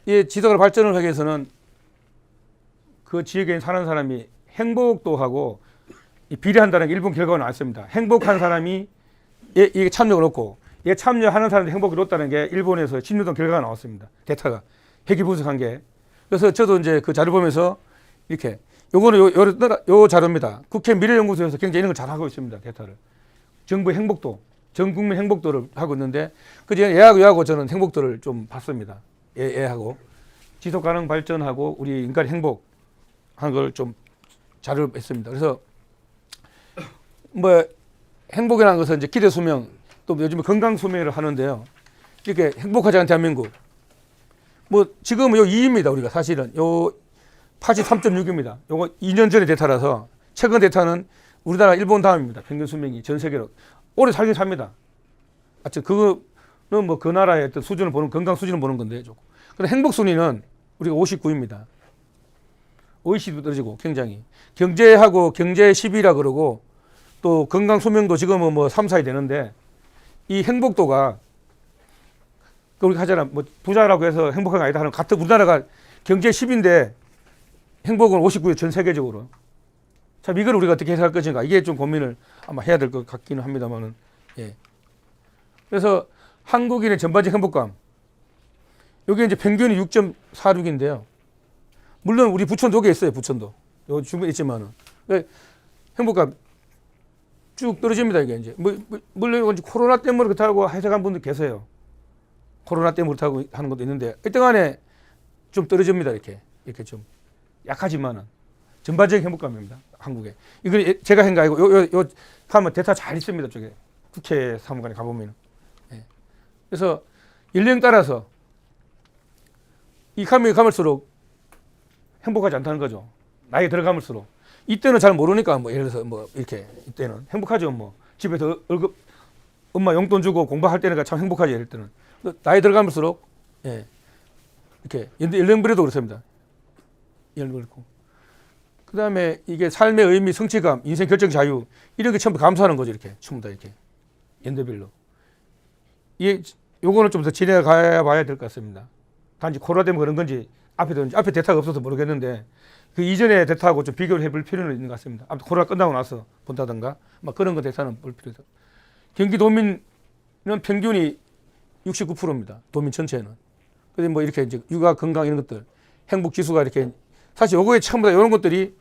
이 지도가 발전을 하기 위해서는 그 지역에 사는 사람이 행복도 하고 비례한다는 게 일본 결과가 나왔습니다. 행복한 사람이 이게 참여가 높고 참여하는 사람들이 행복이 높다는 게 일본에서 10년 동 결과가 나왔습니다. 데이터가 회계 분석한 게. 그래서 저도 이제 그 자료 보면서 이렇게 요거는 요 자료입니다. 국회 미래연구소에서 굉장히 이런 걸 잘 하고 있습니다. 데이터를. 정부 행복도, 전 국민 행복도를 하고 있는데 그중에 얘하고 저는 행복도를 좀 봤습니다. 얘하고 지속 가능 발전하고 우리 인간의 행복한 걸 좀 자료를 했습니다. 그래서 뭐 행복이라는 것은 이제 기대 수명 또 요즘에 건강 수명을 하는데요. 이렇게 행복하지 않은 대한민국. 뭐 지금은 요 2입니다. 우리가 사실은 요 83.6입니다. 요거 2년 전의 데이터라서 최근 데이터는 우리나라 일본 다음입니다. 평균 수명이 전 세계로 오래 살긴 삽니다. 하여튼 그거는 뭐 그 나라의 어떤 수준을 보는 건강 수준을 보는 건데 조금. 근데 행복 순위는 우리가 59입니다. OECD도 떨어지고 굉장히 경제하고 경제 10위라 그러고 또 건강 수명도 지금은 뭐 3, 4위 되는데 이 행복도가 우리가 하잖아. 뭐 부자라고 해서 행복한 게 아니다 하는 같은 우리나라가 경제 10인데 행복은 59위 전 세계적으로. 참 이걸 우리가 어떻게 해석할 것인가 이게 좀 고민을 아마 해야 될 것 같기는 합니다만은 예. 그래서 한국인의 전반적 행복감 여기 이제 평균이 6.46인데요. 물론 우리 부천도 여기 있어요. 부천도 요 주변에 있지만은 행복감 쭉 떨어집니다. 이게 이제 물론 이제 코로나 때문에 그렇다고 해석한 분들 계세요. 코로나 때문에 그렇다고 하는 것도 있는데 일단간에 좀 떨어집니다. 이렇게 좀 약하지만은 전반적인 행복감입니다. 한국에. 이거 제가 한 거 아니고 요 하면 데이터 잘 있습니다. 저게 국회 사무관에 가보면. 예. 그래서 연령 따라서 이 감이 가면수록 행복하지 않다는 거죠. 나이 들어가면수록. 이때는 잘 모르니까 뭐 예를 들어서 뭐 이렇게 이때는 행복하죠. 뭐 집에서 월급 엄마 용돈 주고 공부할 때는 참 행복하지. 이럴 때는 나이 들어가면수록 예. 이렇게 연령별에도 그렇습니다. 그렇고 그 다음에 이게 삶의 의미, 성취감, 인생 결정 자유 이런 게 전부 감소하는 거죠. 이렇게 전부 다 이렇게 연도별로. 이게 요거는 좀 더 지내가 봐야 될 것 같습니다. 단지 코로나 때문에 그런 건지 앞에 데이터가 없어서 모르겠는데 그 이전의 데이터하고 좀 비교를 해볼 필요는 있는 것 같습니다. 아무튼 코로나 끝나고 나서 본다든가 막 그런 거 데이터는 볼 필요가 있어요. 경기도민은 평균이 69%입니다. 도민 전체는. 근데 뭐 이렇게 이제 육아, 건강 이런 것들, 행복 지수가 이렇게 사실 요거에 처음부터 이런 것들이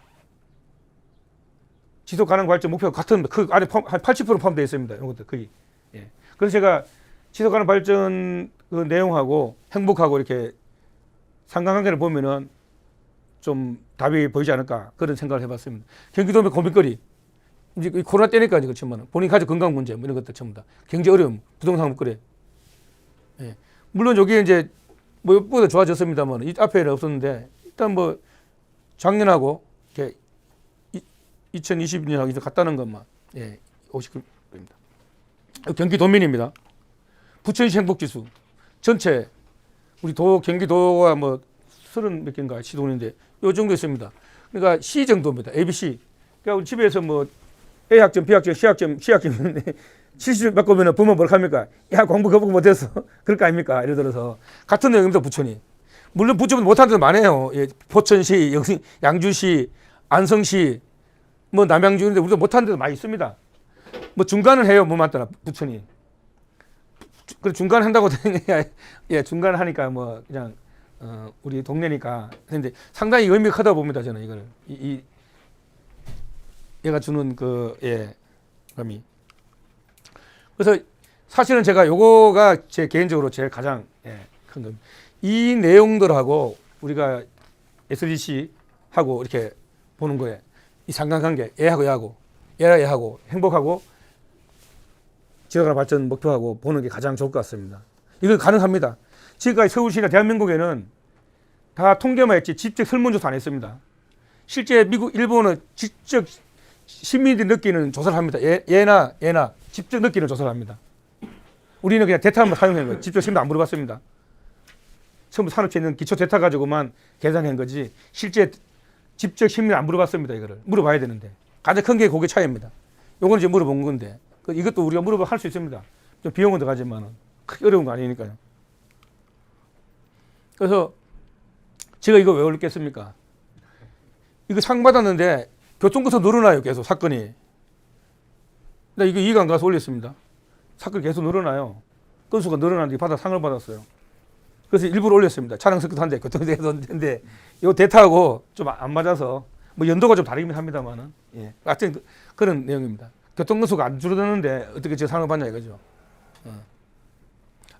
지속 가능 발전 목표가 같은 그 안에 한 80% 포함되어 있습니다. 이런 것들 거의. 예. 그래서 제가 지속 가능 발전 그 내용하고 행복하고 이렇게 상관관계를 보면은 좀 답이 보이지 않을까 그런 생각을 해봤습니다. 경기도민 고민거리 이제 코로나 때니까 이제 그렇지만 본인 가족 건강 문제 뭐 이런 것들 전부 다 경제 어려움, 부동산 못 그래. 예. 물론 여기 이제 뭐 무엇보다 좋아졌습니다만 이 앞에는 없었는데 일단 뭐 작년하고 이렇게 2022년하고 이제 같다는 것만 예 50%입니다. 경기도민입니다. 부천시 행복지수 전체 우리 경기도가 뭐 30몇 개인가 시도인데 요 정도 있습니다. 그러니까 C 정도입니다. ABC. 그러니까 우리 집에서 뭐 A학점, B학점, C학점 70점 바꾸면 부모 뭘 합니까? 야 공부 거북 못해서 그럴 거 아닙니까? 예를 들어서 같은 내용입니다. 부천이. 물론 부천은 못하는 데도 많아요. 예, 포천시, 양주시, 안성시, 뭐 남양주 인데 우리도 못하는 데도 많이 있습니다. 뭐 중간을 해요. 뭐 맞더라 부천이. 그 중간 한다고 예 중간 하니까 뭐 그냥 우리 동네니까 근데 상당히 의미가 크다 봅니다. 저는 이걸 얘가 주는 그 의미. 그래서 사실은 제가 요거가 제 개인적으로 제일 가장 큰 겁니다. 이 내용들하고 우리가 SDC 하고 이렇게 보는 거에 이 상관관계 얘하고 얘하고 행복하고 지역가능 발전 목표하고 보는 게 가장 좋을 것 같습니다. 이건 가능합니다. 지금까지 서울시나 대한민국에는 다 통계만 했지 직접 설문조사 안 했습니다. 실제 미국, 일본은 직접 시민들이 느끼는 조사를 합니다. 얘나 직접 느끼는 조사를 합니다. 우리는 그냥 데이터만 사용한 거예요. 직접 시민도 안 물어봤습니다. 처음 산업체에 있는 기초 데이터 가지고만 계산한 거지 실제 직접 시민을 안 물어봤습니다. 이거를 물어봐야 되는데 가장 큰 게 그게 차이입니다. 요거는 이제 물어본 건데 이것도 우리가 물어보면 할 수 있습니다. 좀 비용은 들어가지만은 크게 어려운 거 아니니까요. 그래서 제가 이거 왜 올렸겠습니까? 이거 상 받았는데 교통건수 늘어나요. 계속 사건이. 나 이거 이해가 안 가서 올렸습니다. 사건이 계속 늘어나요. 건수가 늘어나는데 받아 상을 받았어요. 그래서 일부러 올렸습니다. 차량 습격한데 교통대인데 이 데이터하고 좀 안 맞아서 뭐 연도가 좀 다르긴 합니다만은 예. 하여튼 그런 내용입니다. 교통건수가 안 줄어드는데 어떻게 제 상을 받냐 이거죠.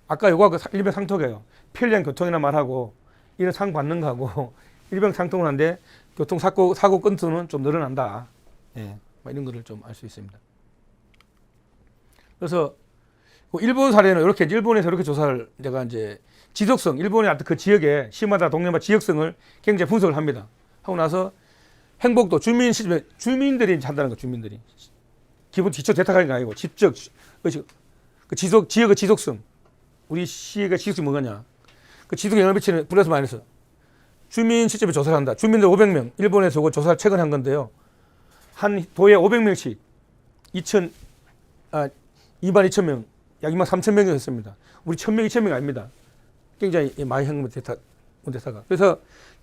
아까 요거 일병 상통이에요. 편리한 교통이나 말하고 이런 상 받는 거하고 일병 상통을 하는데 교통사고 건수는 좀 늘어난다. 예. 이런 거를 좀 알 수 있습니다. 그래서 일본 사례는 이렇게 일본에서 이렇게 조사를 내가 이제 지속성 일본의 어떤 그 지역의 시마다 동네마다 지역성을 굉장히 분석을 합니다. 하고 나서 행복도 주민 시점에 주민들이 한다는 거 주민들이 기본 기초 데이터가 아니고 직접 그 지역의 지속성 우리 시의 지속성이 뭐냐 그 지속 영향을 미치는 플러스 마이너스 주민 시점에 조사를 한다. 주민들 500명 일본에서 이거 조사를 최근 한 건데요. 한 도에 500명씩 22,000명 약 23,000명이 됐습니다. 우리 1,000명, 2,000명 아닙니다. 굉장히 많이 한 데이터가. 그래서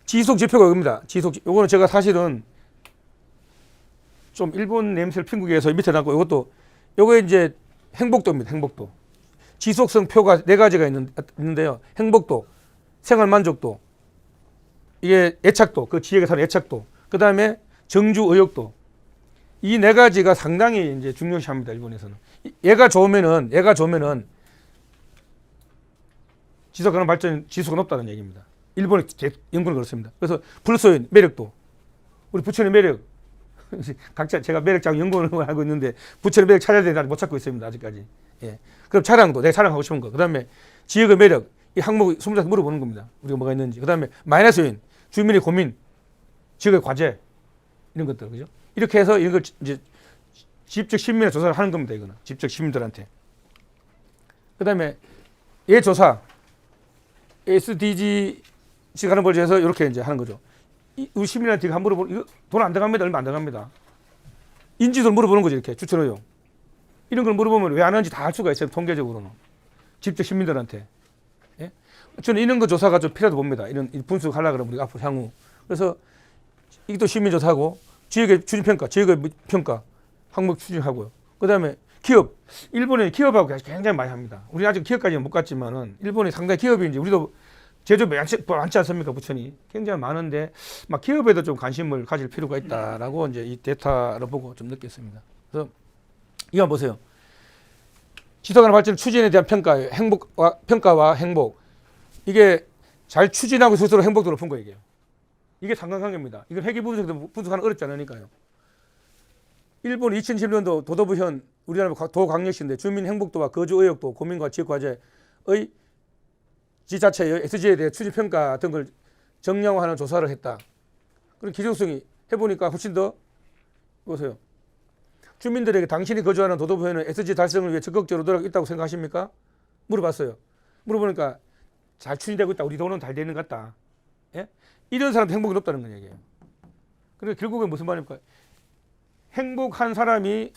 지속 지표가 이겁니다. 요거는 제가 사실은 좀 일본 냄새를 핀국에서 밑에 놨고 요거 이제 행복도입니다. 행복도. 지속성 표가 4가지가 있는데요. 행복도, 생활 만족도, 이게 애착도, 그 지역에 사는 애착도, 그 다음에 정주 의욕도, 이 네 가지가 상당히 이제 중요시합니다. 일본에서는. 얘가 좋으면은 지속 가능 발전 지수가 높다는 얘기입니다. 일본의 연구는 그렇습니다. 그래서 불소인 매력도 우리 부천의 매력 각자 제가 매력장 연구를 하고 있는데 부천의 매력 찾아야 되는데 못 찾고 있습니다. 아직까지. 예. 그럼 자랑도 내가 자랑하고 싶은 거. 그다음에 지역의 매력 이 항목 20장 물어보는 겁니다. 우리가 뭐가 있는지. 그다음에 마이너스 요인 주민의 고민 지역의 과제 이런 것들 그죠? 이렇게 해서 이걸 이제 직접 시민의 조사를 하는 겁니다. 이거는 직접 시민들한테. 그다음에 얘 조사 SDG 가는 걸 위해서 이렇게 이제 하는 거죠. 우리 시민한테 한 물어보는 이거 돈 안 들어갑니다. 얼마 안 들어갑니다. 인지도를 물어보는 거죠. 이렇게 추천호용 이런 걸 물어보면 왜 안 하는지 다 알 수가 있어요. 통계적으로는 직접 시민들한테. 예? 저는 이런 거 조사가 좀 필요하다 봅니다. 이런 분석하려고 그러면 우리가 앞으로 향후. 그래서 이것도 시민조사하고 지역의 추진평가, 지역의 평가 항목 추진하고요. 그다음에 기업, 일본의 기업하고 굉장히 많이 합니다. 우리 아직 기업까지는 못 갔지만은 일본이 상당히 기업이 이제 우리도 제조 많지 않습니까? 부천이 굉장히 많은데 막 기업에도 좀 관심을 가질 필요가 있다라고 이제 이 데이터를 보고 좀 느꼈습니다. 그래서 이거 보세요. 지속가능 발전 추진에 대한 평가와 행복 이게 잘 추진하고 스스로 행복도 높은 거 얘기예요. 이게 상관관계입니다. 이건 회계 분석하는 어렵지 않으니까요. 일본 2010년도 도도부현 우리나라 도광역시인데 주민 행복도와 거주 의욕도 고민과 지역 과제의 지자체의 SG에 대해 추진 평가 등 걸 정량화하는 조사를 했다. 그런 기존성이 해보니까 훨씬 더 보세요. 주민들에게 당신이 거주하는 도도부현은 SG 달성을 위해 적극적으로 노력하고 있다고 생각하십니까? 물어봤어요. 물어보니까 잘 추진되고 있다. 우리 도는 잘 되는 것 같다. 예? 이런 사람도 행복이 높다는 건 얘기예요. 그러니까 결국은 무슨 말입니까? 행복한 사람이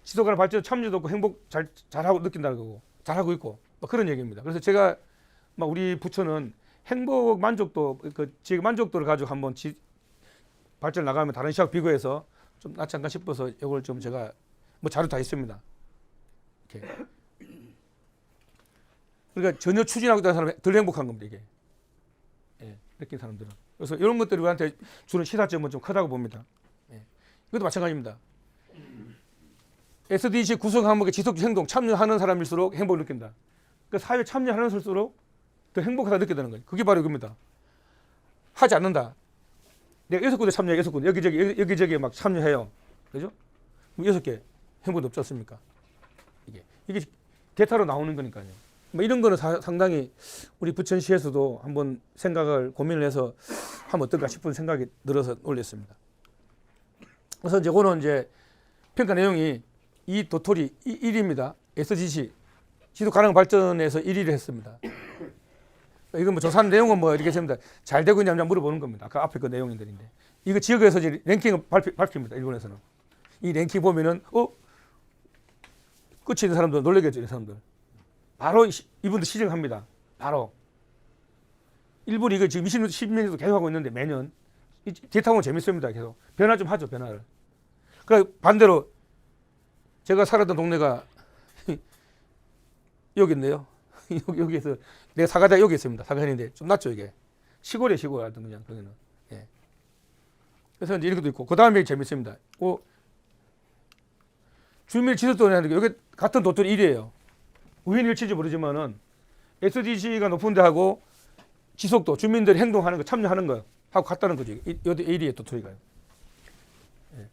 지속가능 발전 참여도 없고 행복 잘하고 느낀다는 거고 잘하고 있고 그런 얘기입니다. 그래서 제가 우리 부천은 행복 만족도 그 지역 만족도를 가지고 한번 발전 나가면 다른 시하고 비교해서 좀 낫지 않나 싶어서 이걸 좀 제가 자료 다 있습니다. 이렇게. 그러니까 전혀 추진하고 있다는 사람이 덜 행복한 겁니다. 이게. 예, 느낀 사람들은. 그래서 이런 것들이 우리한테 주는 시사점은 좀 크다고 봅니다. 예. 이것도 마찬가지입니다. SDG 구성 항목의 지속적 행동 참여하는 사람일수록 행복을 느낀다. 그러니까 사회 참여하는 사람일수록 더 행복하다 느끼다는 거예요. 그게 바로 이겁니다. 하지 않는다. 내가 6군데 참여해, 6군데. 여기저기 막 참여해요. 그죠? 6개. 행복도 없지 않습니까? 이게 데이터로 나오는 거니까요. 이런 거는 상당히 우리 부천시에서도 한번 생각을 고민을 해서 하면 어떨까 싶은 생각이 들어서 올렸습니다. 그래서 이제 이거는 이제 평가 내용이 이 도토리 1위입니다. SDG 지속 가능 발전에서 1위를 했습니다. 이건 조사한 내용은 이렇게 했습니다. 잘 되고 있냐면 물어보는 겁니다. 아까 앞에 그 내용들인데 이거 지역에서 이제 랭킹을 발표입니다. 일본에서는 이 랭킹 보면은 끝이 있는 사람들 놀라겠죠. 이 사람들 바로 이분들 시정합니다. 바로 일본이 이거 지금 10년도 계속 하고 있는데 매년 데이터 보면 재밌습니다. 계속 변화 좀 하죠. 변화를. 그러니까 반대로 제가 살았던 동네가 여기 있네요. 여기에서 내 사과자 여기 있습니다. 사과현인데 좀 낫죠 이게. 시골에 시골 하던 그냥 거기는. 예. 그래서 이제 이렇게도 있고 그 다음에 재밌습니다. 주민 지속도에 하는 게 여기 같은 도토리 1위예요. 우연일치인지 모르지만은 SDG가 높은 데하고 지속도 주민들이 행동하는 거 참여하는 거 하고 같다는 거죠. 여기 1위에 도토리가요. 예.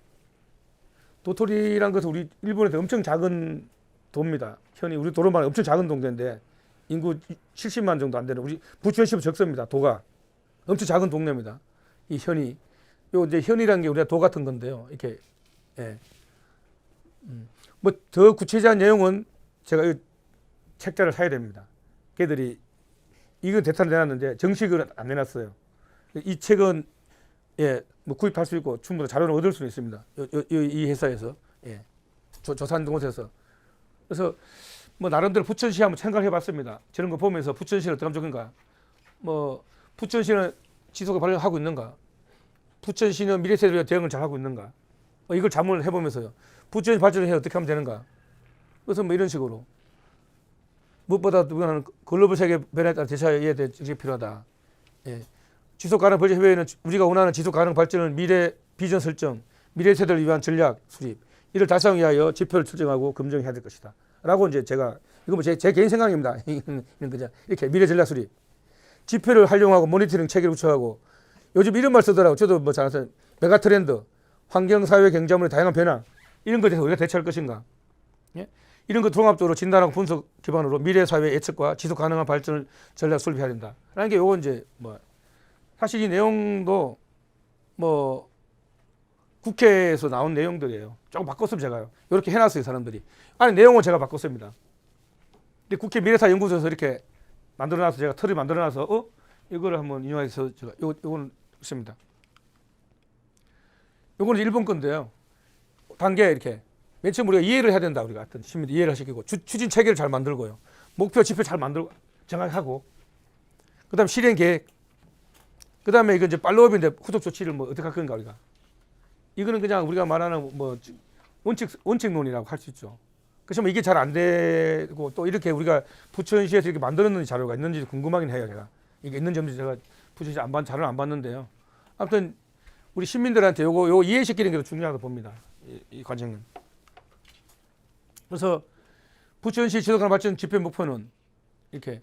도토리란 것은 우리 일본에서 엄청 작은 도입니다. 현이 우리 도로만 엄청 작은 동네인데 인구 70만 정도 안 되는 우리 부천시보다 적습니다. 도가 엄청 작은 동네입니다. 이 현이 요 이제 현이라는 게 우리가 도 같은 건데요. 이렇게 예. 더 구체적인 내용은 제가 이 책자를 사야 됩니다. 걔들이 이거 데이터를 내놨는데 정식으로 안 내놨어요. 이 책은 예, 구입할 수 있고 충분히 자료를 얻을 수 있습니다. 이 회사에서 예. 조사한 곳에서 그래서 나름대로 부천시 한번 생각을 해봤습니다. 저런 거 보면서 부천시는 어떻게 하면 좋은가? 부천시는 지속을 발전하고 있는가? 부천시는 미래 세대에 대한 대응을 잘 하고 있는가? 이걸 자문을 해보면서요. 부천시 발전을 해 어떻게 하면 되는가? 그래서 이런 식으로 무엇보다 우리는 글로벌 세계 변화에 따라 대처해야 될 정책이 필요하다. 예. 지속 가능 발전 협의회는 우리가 원하는 지속 가능 발전을 미래 비전 설정, 미래 세대를 위한 전략 수립. 이를 달성하기 위하여 지표를 측정하고 검증해야 될 것이다. 라고 이제 제가 이거 뭐 제 개인 생각입니다. 이런 거죠. 이렇게 미래 전략 수립. 지표를 활용하고 모니터링 체계를 구축하고 요즘 이런 말 쓰더라고. 저도 뭐 잘 아는 메가 트렌드, 환경, 사회, 경제물의 다양한 변화 이런 것에 대해서 우리가 대처할 것인가? 예? 이런 거 종합적으로 진단하고 분석 기반으로 미래 사회 예측과 지속 가능한 발전을 전략 수립해야 된다. 라는 게 요거 이제 뭐 사실 이 내용도 뭐 국회에서 나온 내용들이에요. 조금 바꿨으면 제가요. 이렇게 해놨어요, 사람들이. 아니 내용은 제가 바꿨습니다. 근데 국회 미래사 연구소에서 이렇게 만들어놔서 제가 틀을 만들어놔서 이거를 한번 인용해서 제가 요거는 있습니다. 요거는 일본 건데요. 단계 이렇게 맨 처음 우리가 이해를 해야 된다. 우리가 하여튼 시민들 이해를 시키고 추진 체계를 잘 만들고요. 목표 지표 잘 만들고 정확하고 그다음 실행 계획. 그다음에 이거 이제 팔로업인데 후속 조치를 뭐 어떻게 할 건가 우리가. 이거는 그냥 우리가 말하는 뭐 원칙론이라고 할 수 있죠. 그렇지만 이게 잘 안 되고 또 이렇게 우리가 부천시에서 이렇게 만들었는 자료가 있는지 궁금하긴 해요. 제가 이게 있는지 없는지 제가 부천시 자료를 안 봤는데요. 아무튼 우리 시민들한테 요거 이해시키는 게 더 중요하다고 봅니다. 이 과정은. 그래서 부천시 지속가능 발전 지표 목표는 이렇게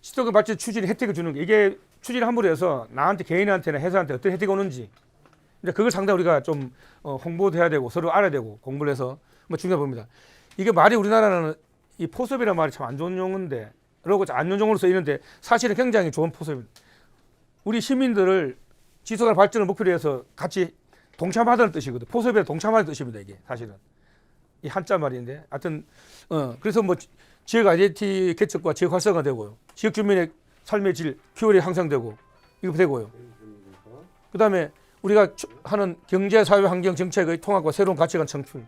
지속가능 발전 추진 혜택을 주는 게 이게 추진을 함으로 해서 나한테 개인한테나 회사한테 어떤 혜택이 오는지 이제 그걸 상당히 우리가 좀 홍보도 해야 되고 서로 알아야 되고 공부를 해서 뭐 중요해 봅니다. 이게 말이 우리나라는 이 포섭이라는 말이 참 안 좋은 용어인데 그러고 안 좋은 용어로 쓰이는데 사실은 굉장히 좋은 포섭입니다. 우리 시민들을 지속가능 발전을 목표로 해서 같이 동참하다는 뜻이거든. 포섭에 동참하는 뜻입니다. 이게 사실은 이 한자 말인데, 하여튼 그래서 뭐 지역 아이덴티티 개척과 지역 활성화되고요. 지역 주민의 삶의 질, 퓨어리 향상되고 이거 되고요. 그다음에 우리가 하는 경제, 사회, 환경 정책의 통합과 새로운 가치관 창출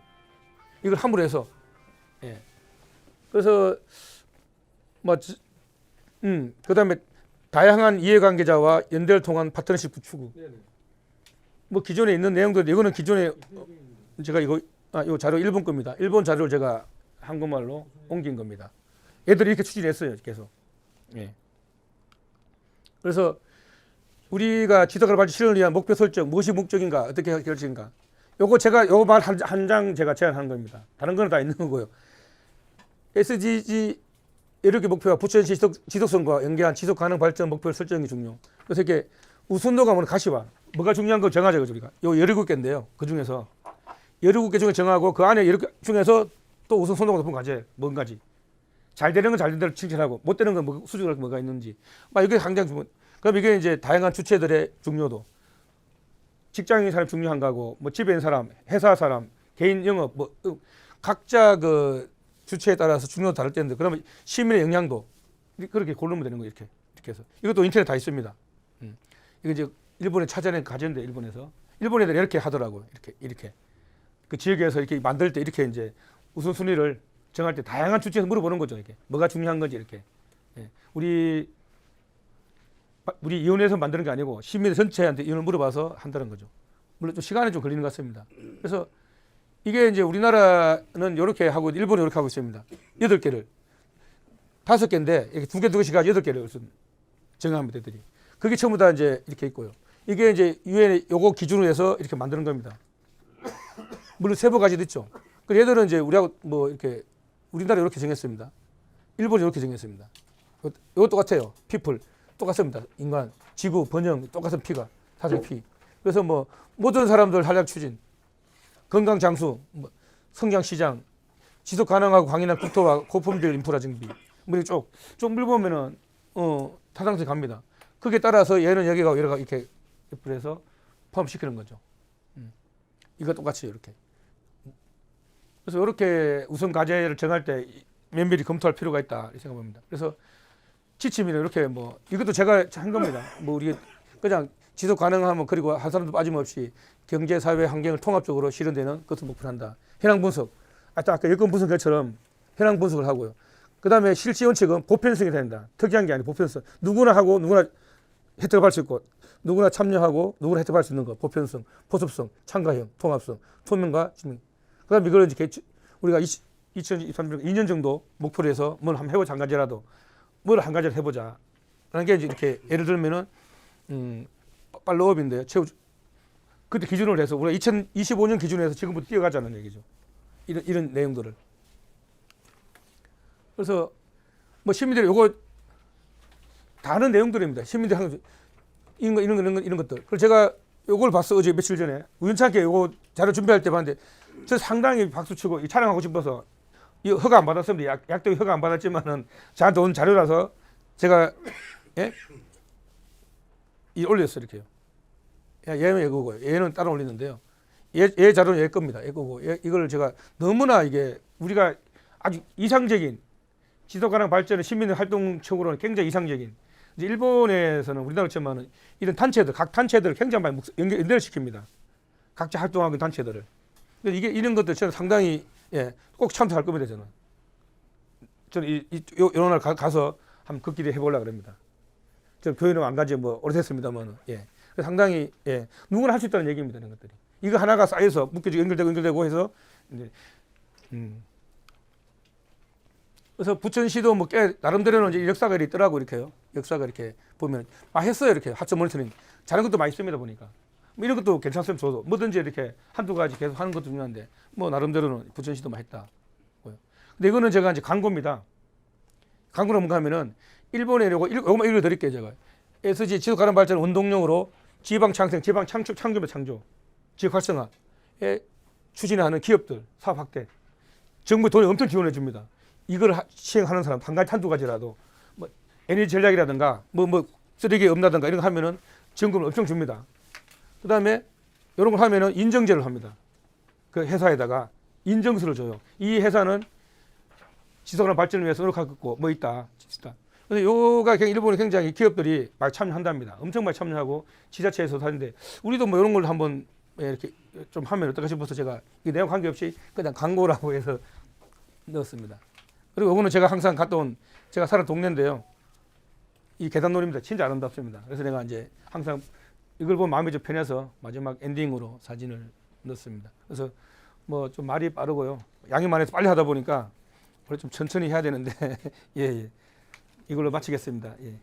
이걸 함으로 해서 그래서 뭐 그다음에 다양한 이해관계자와 연대를 통한 파트너십 구축. 뭐 기존에 있는 내용들 이거는 기존에 제가 이 자료 일본 겁니다. 일본 자료를 제가 한국말로 옮긴 겁니다. 애들이 이렇게 추진했어요, 계속. 예. 그래서 우리가 지속가능 발전 실현을 위한 목표 설정, 무엇이 목적인가, 어떻게 할 것인가. 요거 제가 요 말 한 장 제가 제안한 겁니다. 다른 거는 다 있는 거고요. SDG 이렇게 목표와 부천시 지속성과 연계한 지속가능 발전 목표를 설정이 중요. 그래서 이렇게 우선도가 뭐는 가시화. 뭐가 중요한 거 정하자 우리가. 요 17개인데요. 그 중에서 17개 중에 정하고 그 안에 17개 중에서 또 우선 선도가 높은 과제 뭔가지. 잘 되는 건 잘 된 대로 칭찬하고 못 되는 건 수준을 뭐가 있는지. 막 이게 당장 주면 그럼 이게 이제 다양한 주체들의 중요도. 직장인 사람 중요한 거고 뭐 집에 있는 사람, 회사 사람, 개인 영업 뭐 각자 그 주체에 따라서 중요도 다를 텐데 그러면 시민의 영향도 그렇게 고르면 되는 거예요. 이렇게 해서 이것도 인터넷 다 있습니다. 이거 이제 일본에 찾아낸 과제인데 일본 애들이 이렇게 하더라고요. 이렇게 그 지역에서 이렇게 만들 때 이렇게 이제 우선순위를 정할 때 다양한 주체에서 물어보는 거죠. 이게 뭐가 중요한 건지 이렇게. 우리 위원회에서 만드는 게 아니고 시민 전체한테 이걸 물어봐서 한다는 거죠. 물론 좀 시간이 좀 걸리는 것 같습니다. 그래서 이게 이제 우리나라는 이렇게 하고 일본은 이렇게 하고 있습니다. 8개를 5개인데 이렇게 2개씩 가지고 8개를 정합니다. 애들이. 그게 전부 다 이제 이렇게 있고요. 이게 이제 유엔의 요거 기준으로 해서 이렇게 만드는 겁니다. 물론 세부 가지도 있죠. 그 얘들은 이제 우리하고 뭐 이렇게 우리나라 이렇게 정했습니다. 일본이 이렇게 정했습니다. 이거 똑같아요. people 똑같습니다. 인간, 지구, 번영 똑같은 P가 사실 P. 그래서 뭐 모든 사람들 활약 추진, 건강 장수, 뭐 성장 시장, 지속 가능하고 강인한 국토와 고품질 인프라 정비. 뭐 쭉 물보면은 타당성이 갑니다. 그게 따라서 얘는 여기가 여러 이렇게 해서 포함시키는 거죠. 이거 똑같이 이렇게. 그래서 이렇게 우선 과제를 정할 때 면밀히 검토할 필요가 있다 이 생각합니다. 그래서 지침이는 이렇게 뭐 이것도 제가 한 겁니다. 뭐 우리 그냥 지속 가능하면 그리고 한 사람도 빠짐없이 경제, 사회, 환경을 통합적으로 실현되는 것을 목표로 한다. 현황 분석. 아까 여건 분석처럼 현황 분석을 하고요. 그다음에 실시 원칙은 보편성이 된다. 특이한 게 아니고 보편성. 누구나 하고 누구나 혜택을 받을 수 있고 누구나 참여하고 누구나 혜택을 받을 수 있는 거. 보편성, 포섭성, 참가형, 통합성, 투명과 진명. 그다음에 이걸 이제 우리가 2023년 2년 정도 목표로 해서 뭘 한번 해보자 한 가지라도 뭘 한 가지를 해보자. 라는 게 이제 이렇게 예를 들면은 팔로업인데요. 그때 기준으로 해서 우리가 2025년 기준으로 해서 지금부터 뛰어가자는 얘기죠. 이런 내용들을. 그래서 뭐 시민들이 요거 다 아는 내용들입니다. 시민들이 하는 이런 것들. 그래서 제가 요걸 봤어. 어제 며칠 전에 우연찮게 요거 자료 준비할 때 봤는데 저 상당히 박수 치고 이 촬영하고 싶어서 이 허가 안 받았습니다. 약도 허가 안 받았지만은 저한테 온 자료라서 제가 예? 이 올렸어요. 이렇게요. 얘는 얘거고요. 얘는 따로 올리는데요. 얘 자료는 얘 겁니다. 얘 거고 이걸 제가 너무나 이게 우리가 아주 이상적인 지속가능 발전의 시민 활동적으로는 굉장히 이상적인. 이제 일본에서는 우리나라처럼은 이런 단체들, 각 단체들을 굉장히 많이 연결시킵니다. 각자 활동하고 있는 단체들을. 근데 이런 것들 저는 상당히 꼭 참석할 겁니다. 저는 이런 날 가서 한번 걷기를 해보려고 합니다. 저는 교회는 안 간지 뭐 오래됐습니다만, 상당히 누구나 할 수 있다는 얘기입니다. 이런 것들이. 이거 하나가 쌓여서 묶여지고 연결되고 해서 이제 그래서 부천시도 뭐 꽤 나름대로는 이제 역사가 있더라고 이렇게요. 역사가 이렇게 보면 했어요. 이렇게 하천 모니터링 잘한 것도 많이 있습니다 보니까. 뭐 이런 것도 괜찮으면 저도 뭐든지 이렇게 한두 가지 계속 하는 것도 중요한데 뭐 나름대로는 부천시도 많이 했다. 근데 이거는 제가 이제 광고입니다. 광고는 뭔가 하면은 일본에 요거만 읽어드릴게요 제가. SG 지속가능 발전 운동용으로 지방 창생, 지방 창조의 창조, 지역 활성화에 추진하는 기업들 사업 확대. 정부 돈이 엄청 지원해 줍니다. 이걸 시행하는 사람 한두 가지라도 뭐 에너지 전략이라든가 뭐 쓰레기 없나든가 이런 거 하면은 지원금을 엄청 줍니다. 그다음에 이런 걸 하면은 인정제를 합니다. 그 회사에다가 인정서를 줘요. 이 회사는 지속가능 발전을 위해서 노력하고 뭐 있다. 그래서 요가 일본에 굉장히 기업들이 많이 참여한답니다. 엄청 많이 참여하고 지자체에서도 하는데 우리도 뭐 이런 걸 한번 이렇게 좀 하면 어떨까 싶어서 제가 이 내용 관계없이 그냥 광고라고 해서 넣었습니다. 그리고 이거는 제가 항상 갔다 온 제가 사는 동네인데요. 이 계단놀이입니다. 진짜 아름답습니다. 그래서 내가 이제 항상 이걸 보면 마음이 좀 편해서 마지막 엔딩으로 사진을 넣었습니다. 그래서 뭐 좀 말이 빠르고요. 양이 많아서 빨리 하다 보니까 원래 좀 천천히 해야 되는데 예. 이걸로 마치겠습니다. 예.